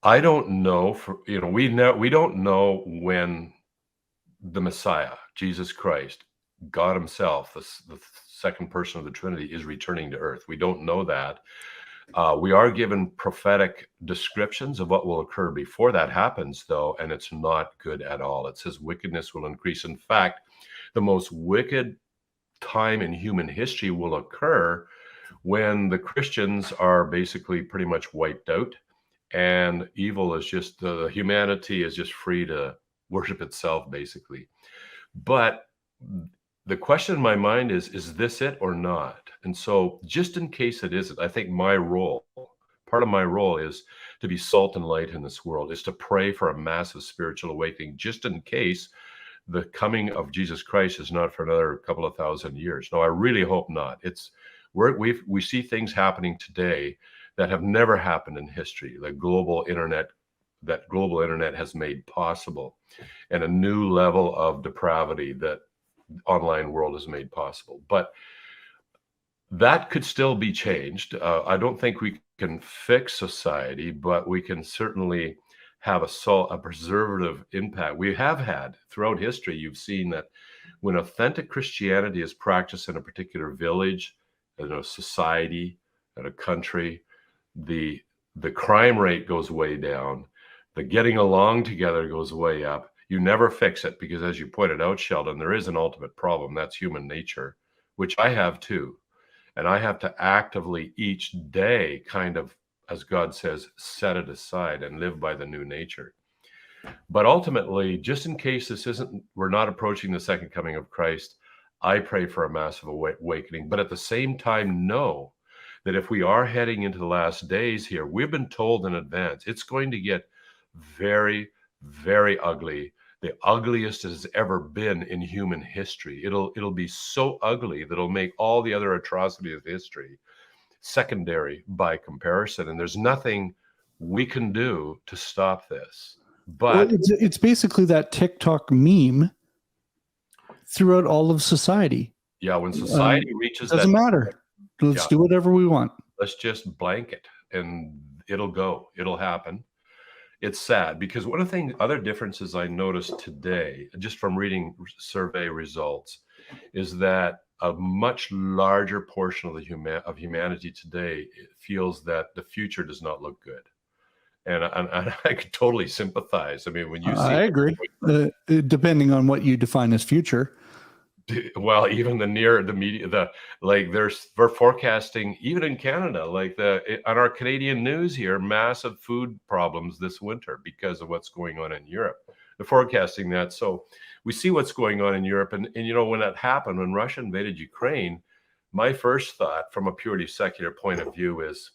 I don't know we don't know when the Messiah, Jesus Christ, God himself, the second person of the Trinity, is returning to earth. We don't know that. We are given prophetic descriptions of what will occur before that happens, though, and it's not good at all. It says wickedness will increase. In fact, the most wicked time in human history will occur when the Christians are basically pretty much wiped out, and evil is just humanity is just free to worship itself, basically. But the question in my mind is this it or not? And so, just in case it isn't, I think part of my role is to be salt and light in this world, is to pray for a massive spiritual awakening, just in case the coming of Jesus Christ is not for another couple of thousand years. No, I really hope not. We see things happening today that have never happened in history. The global internet has made possible, and a new level of depravity that online world has made possible. But that could still be changed. I don't think we can fix society, but we can certainly have a preservative impact. We have had throughout history, you've seen that when authentic Christianity is practiced in a particular village, in a society, in a country, the crime rate goes way down. The getting along together goes way up. You never fix it because, as you pointed out, Sheldon, there is an ultimate problem. That's human nature, which I have too. And I have to actively each day kind of, as God says, set it aside and live by the new nature. But ultimately, just in case we're not approaching the second coming of Christ, I pray for a massive awakening. But at the same time, know that if we are heading into the last days here, we've been told in advance, it's going to get very, very ugly. The ugliest it has ever been in human history. It'll be so ugly that it'll make all the other atrocities of history secondary by comparison. And there's nothing we can do to stop this. But it's basically that TikTok meme throughout all of society. Yeah, when society reaches doesn't matter. Let's do whatever we want. Let's just blanket and it'll happen. It's sad because one of the other differences I noticed today, just from reading survey results, is that a much larger portion of humanity today feels that the future does not look good. And I could totally sympathize. I mean, when you see, I agree. Depending on what you define as future. Well, even the media, we're forecasting, even in Canada, on our Canadian news here, massive food problems this winter because of what's going on in Europe. They're forecasting that. So we see what's going on in Europe. And when that happened, when Russia invaded Ukraine, my first thought from a purely secular point of view is,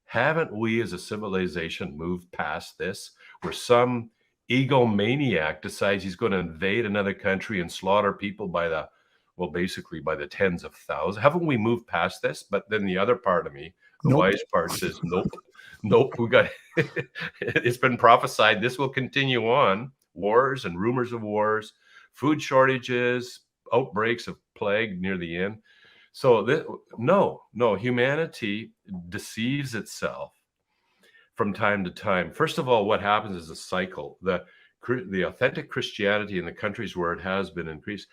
haven't we as a civilization moved past this, where some egomaniac decides he's going to invade another country and slaughter people by the tens of thousands? Haven't we moved past this? But then the other part of me, the wise part, says, nope, it's been prophesied this will continue on. Wars and rumors of wars, food shortages, outbreaks of plague near the end. So no, humanity deceives itself from time to time. First of all, what happens is a cycle. The authentic Christianity in the countries where it has been increased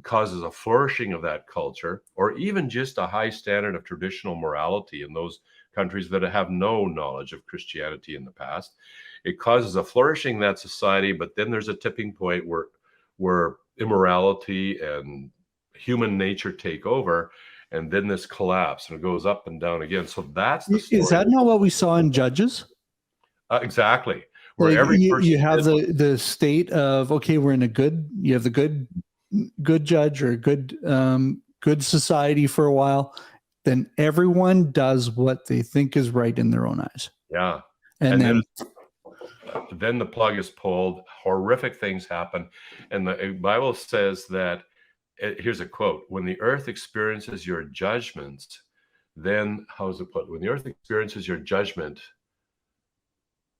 causes a flourishing of that culture, or even just a high standard of traditional morality in those countries that have no knowledge of Christianity in the past. It causes a flourishing in that society, but then there's a tipping point where immorality and human nature take over, and then this collapse, and it goes up and down again. So that's the story. Is that not what we saw in Judges? Exactly. Where every person you have the state of, okay, we're in you have the good judge or good society for a while, then everyone does what they think is right in their own eyes. Yeah. And then the plug is pulled, horrific things happen. And the Bible says that, here's a quote, when the earth experiences your judgments, then, how is it put? When the earth experiences your judgment,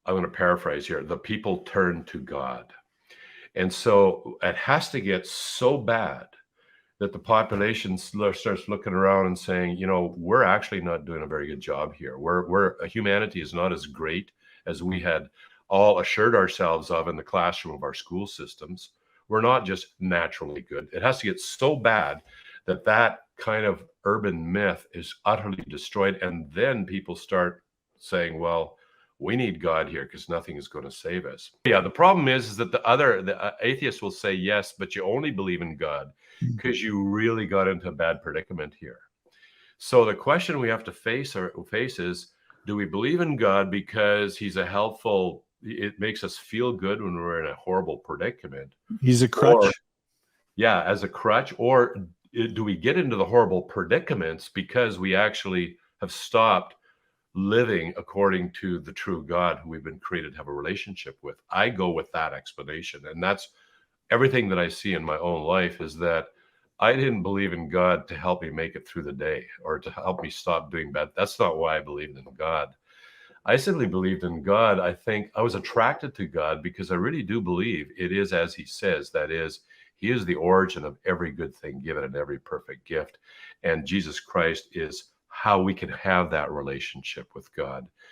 I'm going to paraphrase here, the people turn to God. And so it has to get so bad that the population starts looking around and saying, we're actually not doing a very good job here. Humanity is not as great as we had all assured ourselves of in the classroom of our school systems. We're not just naturally good. It has to get so bad that that kind of urban myth is utterly destroyed. And then people start saying, well, we need God here because nothing is going to save us. Yeah, the problem is that the atheists will say, yes, but you only believe in God because you really got into a bad predicament here. So the question we have to face is, do we believe in God because he's a helpful, it makes us feel good when we're in a horrible predicament? He's a crutch. Or, yeah, as a crutch. Or do we get into the horrible predicaments because we actually have stopped living according to the true God who we've been created to have a relationship with? I go with that explanation. And that's everything that I see in my own life, is that I didn't believe in God to help me make it through the day or to help me stop doing bad. That's not why I believed in God. I simply believed in God. I think I was attracted to God because I really do believe it is as he says, that is, he is the origin of every good thing given and every perfect gift. And Jesus Christ is how we can have that relationship with God.